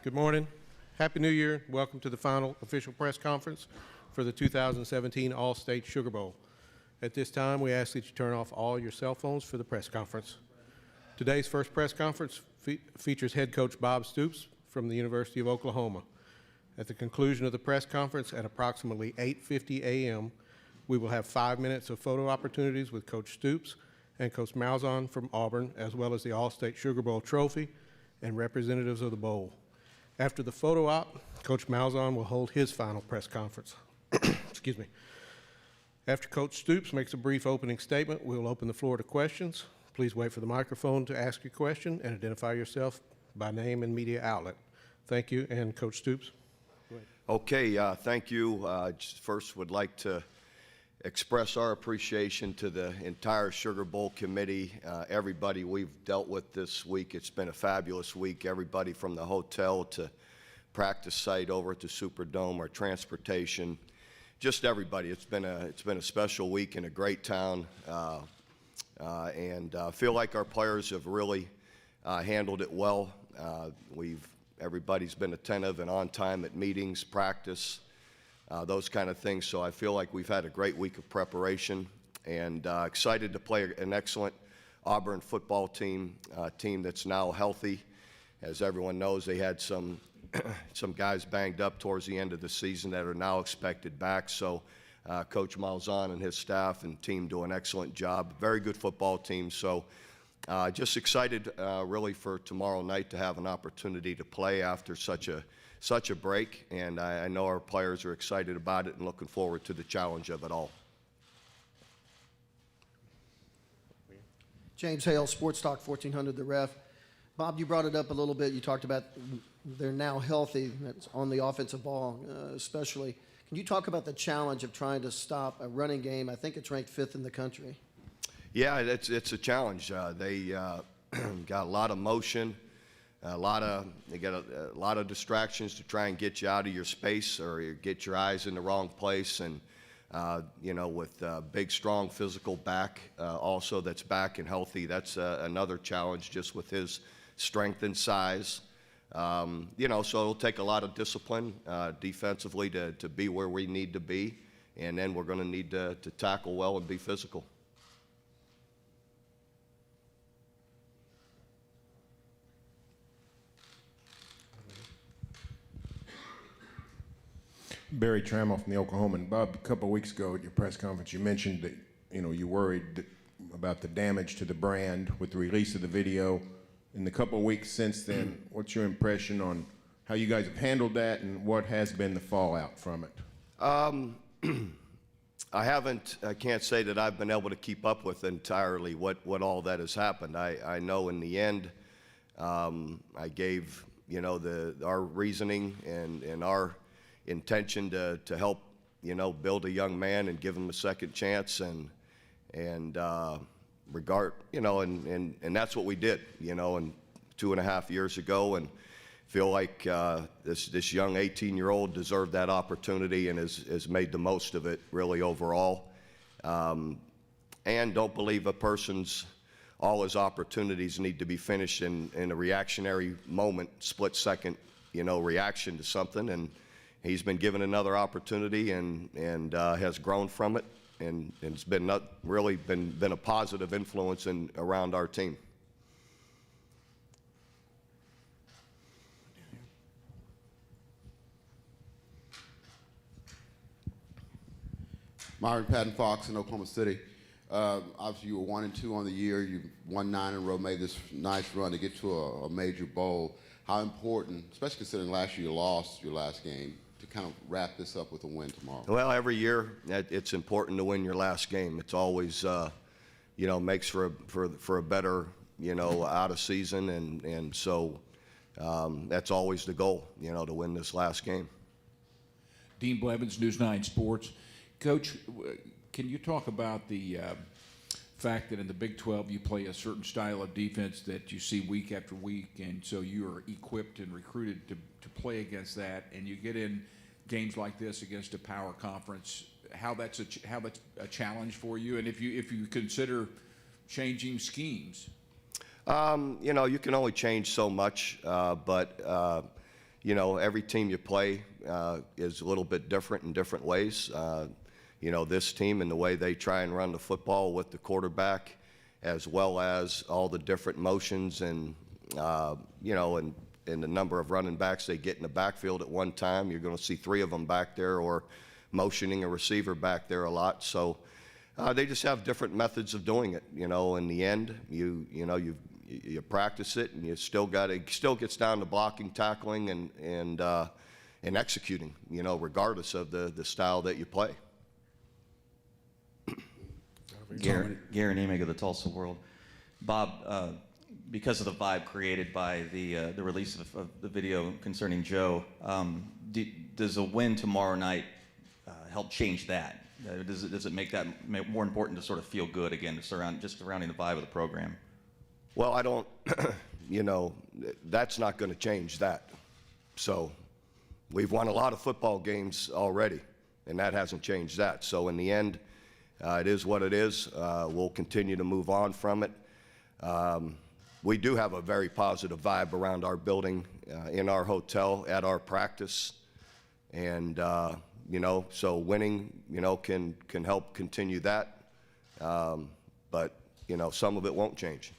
Good morning. Happy New Year. Welcome to the final official press conference for the 2017 All-State Sugar Bowl. At this time, we ask that you turn off all your cell phones for the press conference. Today's first press conference features head coach Bob Stoops from the University of Oklahoma. At the conclusion of the press conference at approximately 8:50 a.m., we will have 5 minutes of photo opportunities with Coach Stoops and Coach Malzahn from Auburn, as well as the All-State Sugar Bowl trophy and representatives of the bowl. After the photo op, Coach Malzahn will hold his final press conference. Excuse me. After Coach Stoops makes a brief opening statement, we'll open the floor to questions. Please wait for the microphone to ask your question and identify yourself by name and media outlet. Thank you, and Coach Stoops. Okay, thank you. First would like to express our appreciation to the entire Sugar Bowl committee, everybody we've dealt with this week. It's been a fabulous week. Everybody from the hotel to practice site over at the Superdome, our transportation, just everybody. It's been a special week in a great town, and feel like our players have really handled it well. Everybody's been attentive and on time at meetings, practice, those kind of things. So I feel like we've had a great week of preparation, and excited to play an excellent Auburn football team, team that's now healthy. As everyone knows, they had some guys banged up towards the end of the season that are now expected back. So Coach Malzahn and his staff and team do an excellent job. Very good football team. So just excited really for tomorrow night to have an opportunity to play after such a break, and I know our players are excited about it and looking forward to the challenge of it all. James Hale, Sports Talk 1400, The Ref. Bob, you brought it up a little bit. You talked about they're now healthy. That's on the offensive ball especially. Can you talk about the challenge of trying to stop a running game? I think it's ranked 5th in the country. Yeah, it's a challenge. They got a lot of motion. They got a lot of distractions to try and get you out of your space or get your eyes in the wrong place. And you know, with big, strong physical back, also that's back and healthy, that's another challenge just with his strength and size. You know, so it'll take a lot of discipline defensively to be where we need to be, and then we're going to need to tackle well and be physical. Barry Trammell from the Oklahoman. Bob, a couple of weeks ago at your press conference, you mentioned that you worried about the damage to the brand with the release of the video. In the couple of weeks since then, what's your impression on how you guys have handled that and what has been the fallout from it? I can't say that I've been able to keep up with entirely what all that has happened. I know in the end, I gave our reasoning and our intention to help build a young man and give him a second chance and regard and that's what we did and 2.5 years ago, and feel like this young 18-year-old deserved that opportunity and has made the most of it really overall, and don't believe all his opportunities need to be finished in a reactionary moment, split second reaction to something. And he's been given another opportunity and has grown from it, and it's been really been a positive influence around our team. Myron Patton Fox in Oklahoma City. Obviously, you were 1-2 on the year. You won 9 in a row, made this nice run to get to a major bowl. How important, especially considering last year you lost your last game, to kind of wrap this up with a win tomorrow? Well, every year it's important to win your last game. It's always, makes for a better, out of season, and so that's always the goal, to win this last game. Dean Blevins, News 9 Sports. Coach, can you talk about the fact that in the Big 12 you play a certain style of defense that you see week after week, and so you are equipped and recruited to play against that, and you get in games like this against a power conference, how that's a challenge for you, and if you consider changing schemes? You can only change so much, but you know, every team you play is a little bit different in different ways. You know, this team and the way they try and run the football with the quarterback, as well as all the different motions and, you know, and the number of running backs they get in the backfield at one time. You're going to see 3 of them back there, or motioning a receiver back there a lot. So they just have different methods of doing it. You know, in the end, you practice it, and you still gets down to blocking, tackling, and executing. You know, regardless of the style that you play. Gary Nemig of the Tulsa World. Bob, because of the vibe created by the release of the video concerning Joe, does a win tomorrow night help change that? Does it make that more important to sort of feel good again, just surrounding the vibe of the program? Well, I don't, you know, that's not going to change that. So we've won a lot of football games already, and that hasn't changed that. So in the end, it is what it is. We'll continue to move on from it. We do have a very positive vibe around our building, in our hotel, at our practice. And, you know, so winning, you know, can help continue that. But, you know, some of it won't change.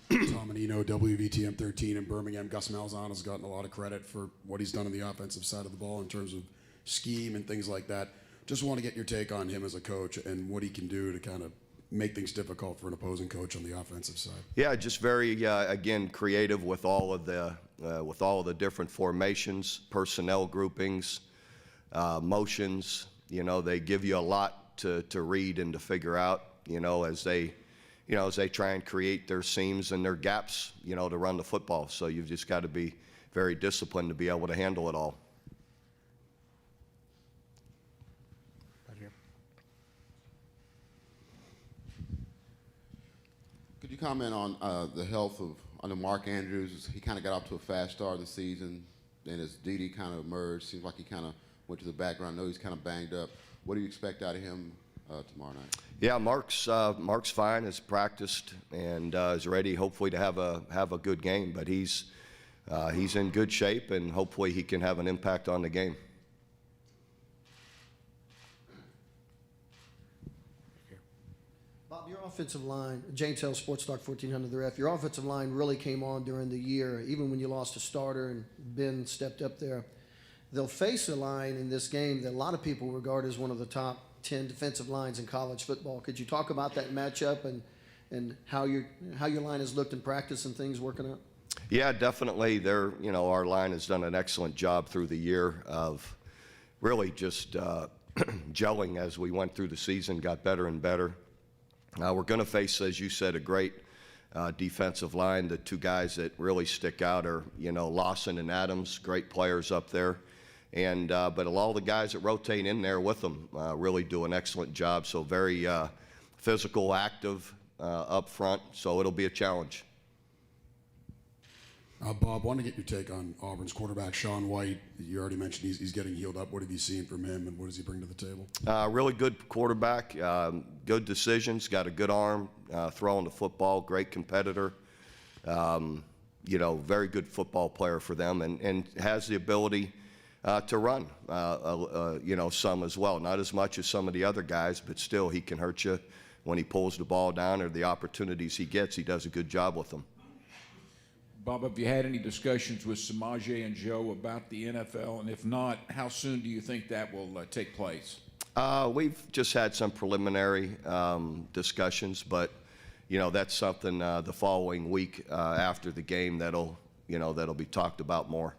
Tom Anino, WVTM 13 in Birmingham. Gus Malzahn has gotten a lot of credit for what he's done on the offensive side of the ball in terms of scheme and things like that. Just want to get your take on him as a coach and what he can do to kind of make things difficult for an opposing coach on the offensive side. Yeah, just very, again, creative with all of the different formations, personnel groupings, motions. You know, they give you a lot to read and to figure out, you know, as they try and create their seams and their gaps, you know, to run the football. So you've just got to be very disciplined to be able to handle it all. Could you comment on the health of under Mark Andrews? He kind of got off to a fast start of the season, and as Dede kind of emerged, seems like he kind of went to the background. I know he's kind of banged up. What do you expect out of him tomorrow night? Yeah, Mark's fine, has practiced, and is ready, hopefully, to have a good game. But he's in good shape, and hopefully he can have an impact on the game. Bob, your offensive line, James Hill, Sports Talk 1400 The Ref, your offensive line really came on during the year, even when you lost a starter and Ben stepped up there. They'll face a line in this game that a lot of people regard as one of the top 10 defensive lines in college football. Could you talk about that matchup and how your line has looked in practice and things working out? Yeah, definitely. Our line has done an excellent job through the year of really just gelling as we went through the season, got better and better. We're going to face, as you said, a great defensive line. The 2 guys that really stick out are, you know, Lawson and Adams, great players up there. And but all the guys that rotate in there with them really do an excellent job. So very physical, active up front. So it'll be a challenge. Bob, want to get your take on Auburn's quarterback, Sean White. You already mentioned he's getting healed up. What have you seen from him, and what does he bring to the table? Really good quarterback, good decisions, got a good arm, throwing the football, great competitor. You know, very good football player for them, and has the ability to run, you know, some as well. Not as much as some of the other guys, but still he can hurt you when he pulls the ball down, or the opportunities he gets, he does a good job with them. Bob, have you had any discussions with Samaje and Joe about the NFL? And if not, how soon do you think that will take place? We've just had some preliminary discussions, but, you know, that's something the following week after the game that'll be talked about more.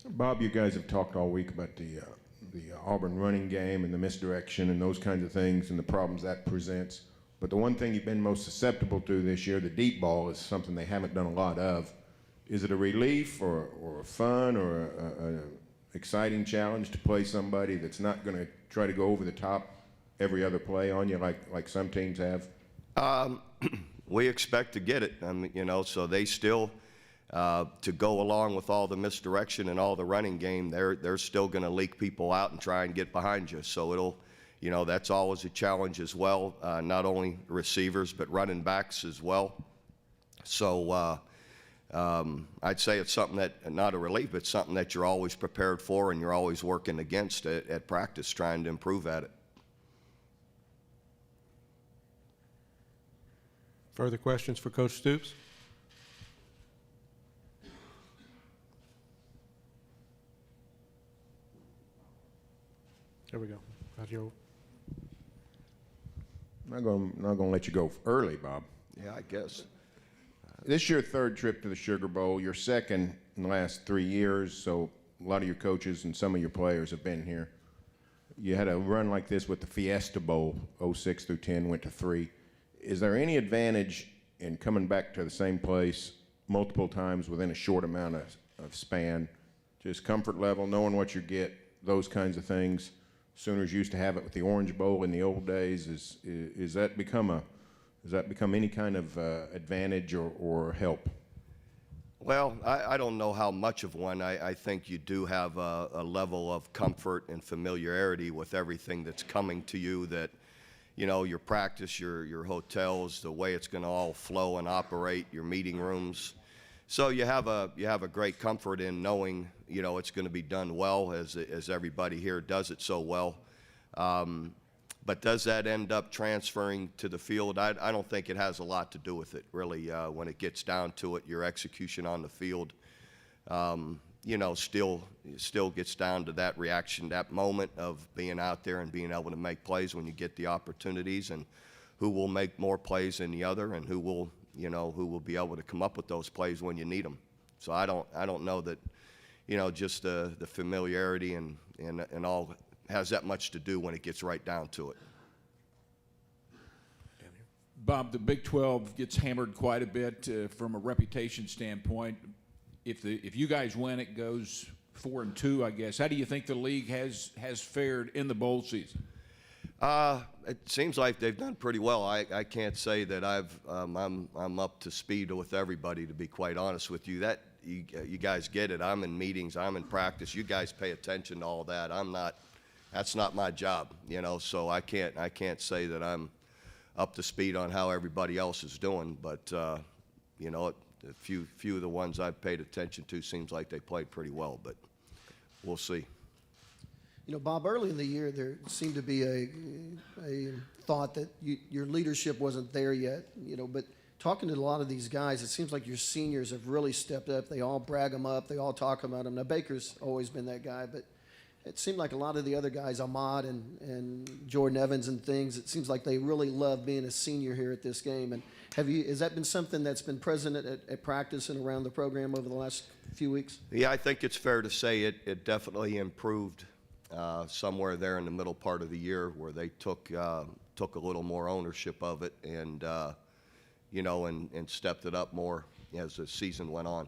Bob, you guys have talked all week about the Auburn running game and the misdirection and those kinds of things and the problems that presents. But the one thing you've been most susceptible to this year, the deep ball, is something they haven't done a lot of. Is it a relief or a fun or an exciting challenge to play somebody that's not going to try to go over the top every other play on you like some teams have? We expect to get it. I mean, you know, so they still, to go along with all the misdirection and all the running game, they're still going to leak people out and try and get behind you. So you know, that's always a challenge as well, not only receivers, but running backs as well. So I'd say it's something that, not a relief, but something that you're always prepared for and you're always working against at practice, trying to improve at it. Further questions for Coach Stoops? There we go. Your Not gonna let you go early, Bob. Yeah, I guess. This is your third trip to the Sugar Bowl, your second in the last 3 years, so a lot of your coaches and some of your players have been here. You had a run like this with the Fiesta Bowl, 06 through 10, went to 3. Is there any advantage in coming back to the same place multiple times within a short amount of span? Just comfort level, knowing what you get, those kinds of things. Sooners used to have it with the Orange Bowl in the old days. Is that become any kind of advantage or help? Well, I don't know how much of one. I think you do have a level of comfort and familiarity with everything that's coming to you, that, you know, your practice, your hotels, the way it's going to all flow and operate, your meeting rooms. So you have a great comfort in knowing, you know, it's going to be done well, as everybody here does it so well. But does that end up transferring to the field? I don't think it has a lot to do with it, really. When it gets down to it, your execution on the field, you know, still gets down to that reaction, that moment of being out there and being able to make plays when you get the opportunities, and who will make more plays than the other, and who will be able to come up with those plays when you need them. So I don't know that, you know, just the familiarity and all has that much to do when it gets right down to it. Bob, the Big 12 gets hammered quite a bit from a reputation standpoint. If you guys win, it goes 4-2, I guess. How do you think the league has fared in the bowl season? It seems like they've done pretty well. I can't say that I'm up to speed with everybody, to be quite honest with you. That you guys get it. I'm in meetings, I'm in practice. You guys pay attention to all that. I'm not. That's not my job, you know. So I can't say that I'm up to speed on how everybody else is doing. But you know, a few of the ones I've paid attention to seems like they played pretty well. But we'll see. You know, Bob, early in the year there seemed to be a thought that your leadership wasn't there yet, you know, but talking to a lot of these guys, it seems like your seniors have really stepped up. They all brag them up. They all talk about them. Now, Baker's always been that guy, but it seemed like a lot of the other guys, Ahmad and Jordan Evans and things, it seems like they really love being a senior here at this game. And has that been something that's been present at practice and around the program over the last few weeks? Yeah, I think it's fair to say it definitely improved somewhere there in the middle part of the year, where they took a little more ownership of it and, you know, and stepped it up more as the season went on.